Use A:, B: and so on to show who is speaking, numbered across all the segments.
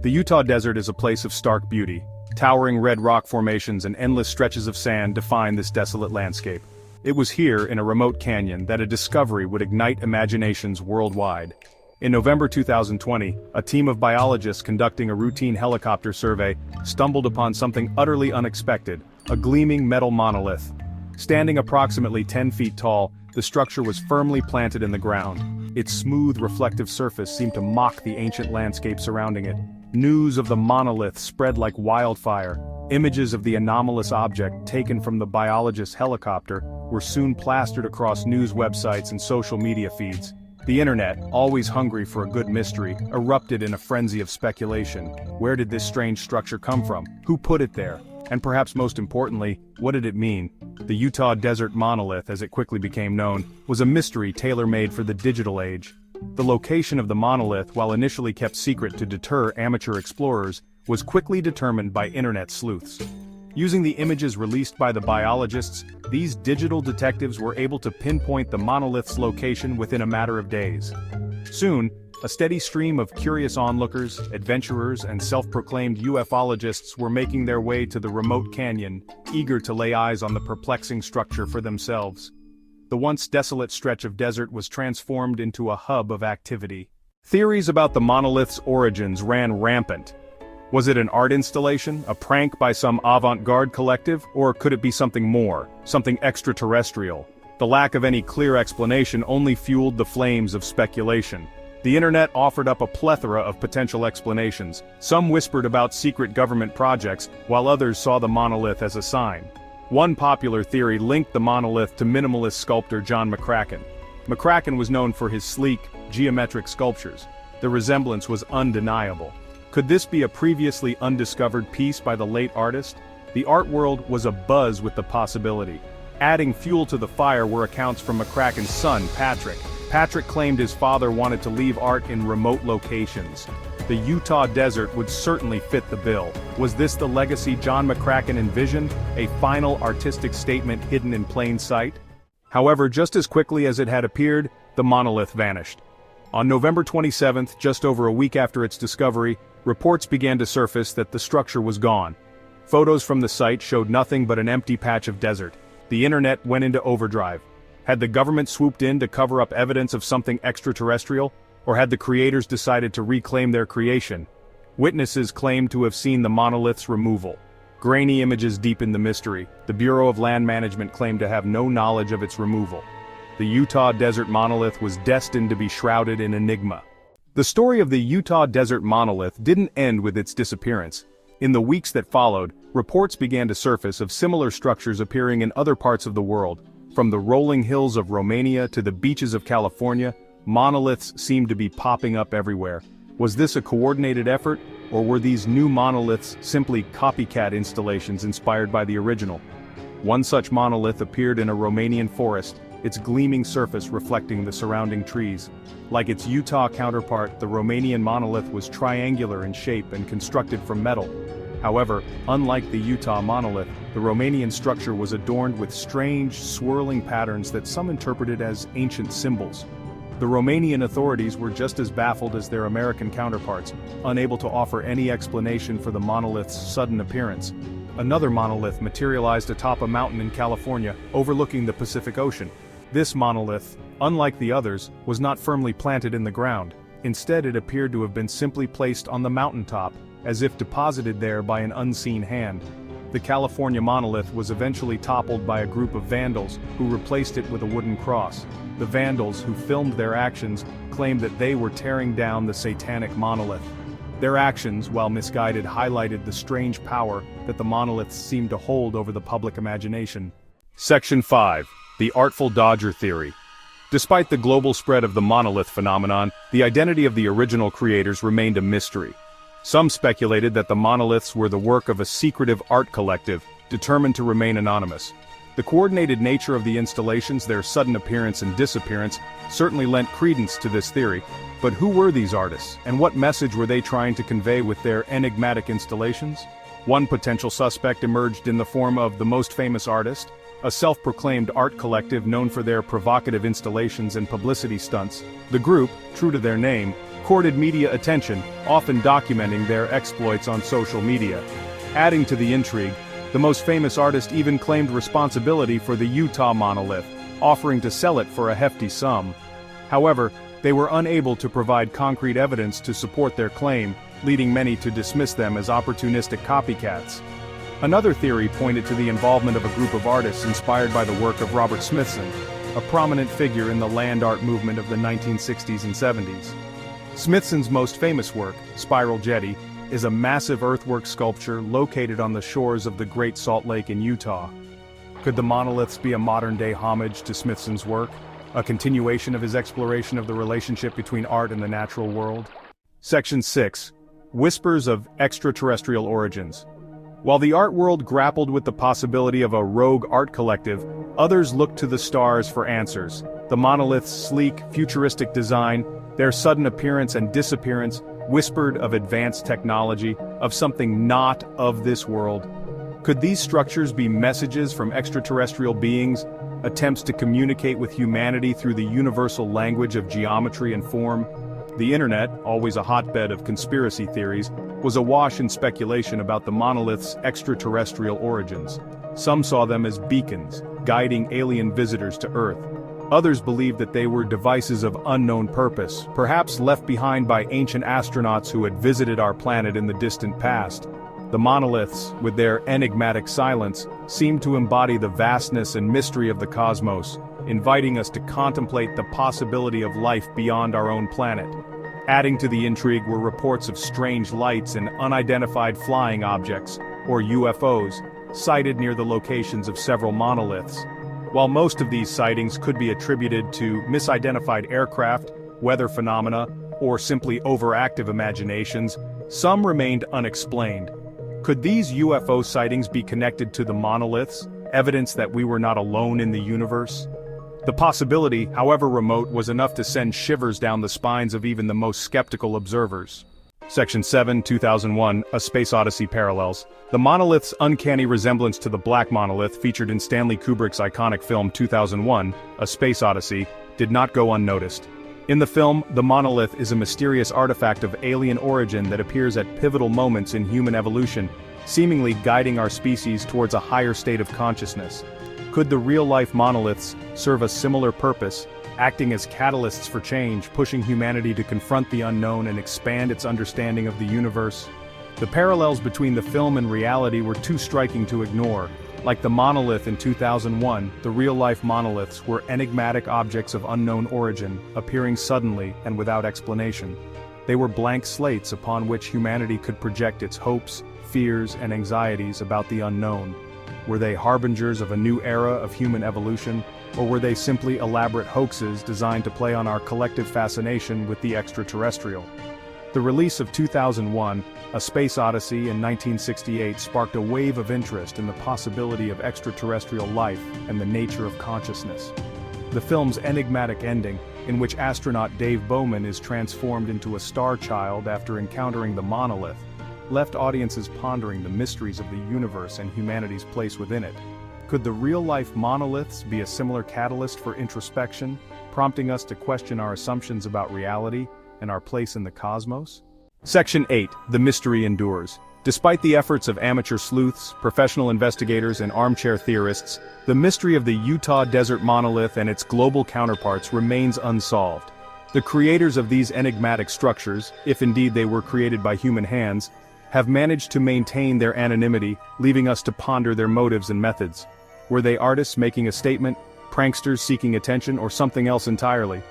A: The Utah desert is a place of stark beauty. Towering red rock formations and endless stretches of sand define this desolate landscape. It was here, in a remote canyon, that a discovery would ignite imaginations worldwide. In November 2020, a team of biologists conducting a routine helicopter survey stumbled upon something utterly unexpected: a gleaming metal monolith. Standing approximately 10 feet tall, the structure was firmly planted in the ground. Its smooth, reflective surface seemed to mock the ancient landscape surrounding it. News of the monolith spread like wildfire. Images of the anomalous object, taken from the biologist's helicopter, were soon plastered across news websites and social media feeds. The internet, always hungry for a good mystery, erupted in a frenzy of speculation. Where did this strange structure come from? Who put it there? And perhaps most importantly, what did it mean? The Utah Desert Monolith, as it quickly became known, was a mystery tailor-made for the digital age. The location of the monolith, while initially kept secret to deter amateur explorers, was quickly determined by internet sleuths. Using the images released by the biologists, these digital detectives were able to pinpoint the monolith's location within a matter of days. Soon, a steady stream of curious onlookers, adventurers, and self-proclaimed ufologists were making their way to the remote canyon, eager to lay eyes on the perplexing structure for themselves. The once desolate stretch of desert was transformed into a hub of activity. Theories about the monolith's origins ran rampant. Was it an art installation, a prank by some avant-garde collective, or could it be something more, something extraterrestrial? The lack of any clear explanation only fueled the flames of speculation. The internet offered up a plethora of potential explanations. Some whispered about secret government projects, while others saw the monolith as a sign. One popular theory linked the monolith to minimalist sculptor John McCracken. McCracken was known for his sleek, geometric sculptures. The resemblance was undeniable. Could this be a previously undiscovered piece by the late artist? The art world was abuzz with the possibility. Adding fuel to the fire were accounts from McCracken's son, Patrick. Patrick claimed his father wanted to leave art in remote locations. The Utah desert would certainly fit the bill. Was this the legacy John McCracken envisioned, a final artistic statement hidden in plain sight? However, just as quickly as it had appeared, the monolith vanished. On November 27th, just over a week after its discovery, reports began to surface that the structure was gone. Photos from the site showed nothing but an empty patch of desert. The internet went into overdrive. Had the government swooped in to cover up evidence of something extraterrestrial? Or had the creators decided to reclaim their creation? Witnesses claimed to have seen the monolith's removal. Grainy images deepened the mystery. The Bureau of Land Management claimed to have no knowledge of its removal. The Utah Desert Monolith was destined to be shrouded in enigma. The story of the Utah Desert Monolith didn't end with its disappearance. In the weeks that followed, reports began to surface of similar structures appearing in other parts of the world. From the rolling hills of Romania to the beaches of California, monoliths seemed to be popping up everywhere. Was this a coordinated effort, or were these new monoliths simply copycat installations inspired by the original? One such monolith appeared in a Romanian forest, its gleaming surface reflecting the surrounding trees. Like its Utah counterpart, the Romanian monolith was triangular in shape and constructed from metal. However, unlike the Utah monolith, the Romanian structure was adorned with strange, swirling patterns that some interpreted as ancient symbols. The Romanian authorities were just as baffled as their American counterparts, unable to offer any explanation for the monolith's sudden appearance. Another monolith materialized atop a mountain in California, overlooking the Pacific Ocean. This monolith, unlike the others, was not firmly planted in the ground. Instead, it appeared to have been simply placed on the mountaintop, as if deposited there by an unseen hand. The California monolith was eventually toppled by a group of vandals who replaced it with a wooden cross. The vandals who filmed their actions claimed that they were tearing down the satanic monolith. Their actions, while misguided, highlighted the strange power that the monoliths seemed to hold over the public imagination. Section 5. The Artful Dodger Theory. Despite the global spread of the monolith phenomenon, the identity of the original creators remained a mystery. Some speculated that the monoliths were the work of a secretive art collective, determined to remain anonymous. The coordinated nature of the installations, their sudden appearance and disappearance, certainly lent credence to this theory. But who were these artists, and what message were they trying to convey with their enigmatic installations? One potential suspect emerged in the form of the most famous artist, a self-proclaimed art collective known for their provocative installations and publicity stunts. The group, true to their name, courted media attention, often documenting their exploits on social media. Adding to the intrigue, the most famous artist even claimed responsibility for the Utah monolith, offering to sell it for a hefty sum. However, they were unable to provide concrete evidence to support their claim, leading many to dismiss them as opportunistic copycats. Another theory pointed to the involvement of a group of artists inspired by the work of Robert Smithson, a prominent figure in the land art movement of the 1960s and 70s. Smithson's most famous work, Spiral Jetty, is a massive earthwork sculpture located on the shores of the Great Salt Lake in Utah. Could the monoliths be a modern-day homage to Smithson's work? A continuation of his exploration of the relationship between art and the natural world? Section 6. Whispers of extraterrestrial origins. While the art world grappled with the possibility of a rogue art collective, others looked to the stars for answers. The monolith's sleek, futuristic design, their sudden appearance and disappearance, whispered of advanced technology, of something not of this world. Could these structures be messages from extraterrestrial beings, attempts to communicate with humanity through the universal language of geometry and form? The internet, always a hotbed of conspiracy theories, was awash in speculation about the monolith's extraterrestrial origins. Some saw them as beacons, guiding alien visitors to Earth. Others believed that they were devices of unknown purpose, perhaps left behind by ancient astronauts who had visited our planet in the distant past. The monoliths, with their enigmatic silence, seemed to embody the vastness and mystery of the cosmos, inviting us to contemplate the possibility of life beyond our own planet. Adding to the intrigue were reports of strange lights and unidentified flying objects, or UFOs, sighted near the locations of several monoliths. While most of these sightings could be attributed to misidentified aircraft, weather phenomena, or simply overactive imaginations, some remained unexplained. Could these UFO sightings be connected to the monoliths, evidence that we were not alone in the universe? The possibility, however remote, was enough to send shivers down the spines of even the most skeptical observers. Section 7, 2001, A Space Odyssey Parallels. The monolith's uncanny resemblance to the Black Monolith featured in Stanley Kubrick's iconic film 2001, A Space Odyssey, did not go unnoticed. In the film, the monolith is a mysterious artifact of alien origin that appears at pivotal moments in human evolution, seemingly guiding our species towards a higher state of consciousness. Could the real-life monoliths serve a similar purpose, acting as catalysts for change, pushing humanity to confront the unknown and expand its understanding of the universe? The parallels between the film and reality were too striking to ignore. Like the monolith in 2001, the real-life monoliths were enigmatic objects of unknown origin, appearing suddenly and without explanation. They were blank slates upon which humanity could project its hopes, fears, and anxieties about the unknown. Were they harbingers of a new era of human evolution, or were they simply elaborate hoaxes designed to play on our collective fascination with the extraterrestrial? The release of 2001, A Space Odyssey in 1968 sparked a wave of interest in the possibility of extraterrestrial life and the nature of consciousness. The film's enigmatic ending, in which astronaut Dave Bowman is transformed into a star child after encountering the monolith, left audiences pondering the mysteries of the universe and humanity's place within it. Could the real-life monoliths be a similar catalyst for introspection, prompting us to question our assumptions about reality and our place in the cosmos? Section 8. The mystery endures. Despite the efforts of amateur sleuths, professional investigators, and armchair theorists, the mystery of the Utah desert monolith and its global counterparts remains unsolved. The creators of these enigmatic structures, if indeed they were created by human hands, have managed to maintain their anonymity, leaving us to ponder their motives and methods. Were they artists making a statement, pranksters seeking attention, or something else entirely?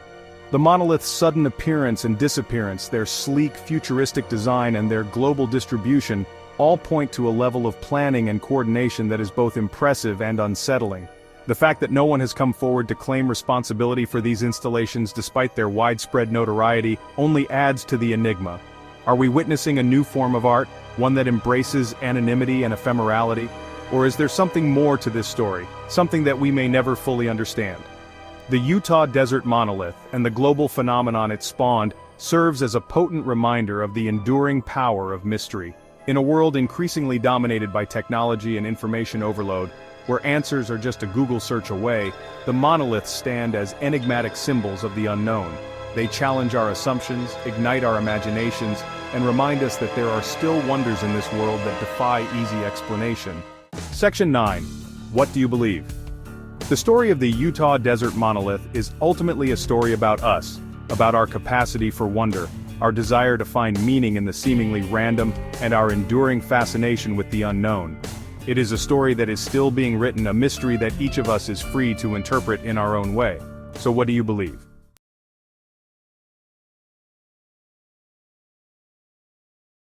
A: The monolith's sudden appearance and disappearance, their sleek, futuristic design, and their global distribution all point to a level of planning and coordination that is both impressive and unsettling. The fact that no one has come forward to claim responsibility for these installations despite their widespread notoriety only adds to the enigma. Are we witnessing a new form of art, one that embraces anonymity and ephemerality? Or is there something more to this story, something that we may never fully understand? The Utah desert monolith, and the global phenomenon it spawned, serves as a potent reminder of the enduring power of mystery. In a world increasingly dominated by technology and information overload, where answers are just a Google search away, the monoliths stand as enigmatic symbols of the unknown. They challenge our assumptions, ignite our imaginations, and remind us that there are still wonders in this world that defy easy explanation. Section 9. What do you believe? The story of the Utah Desert Monolith is ultimately a story about us, about our capacity for wonder, our desire to find meaning in the seemingly random, and our enduring fascination with the unknown. It is a story that is still being written, a mystery that each of us is free to interpret in our own way. So what do you believe?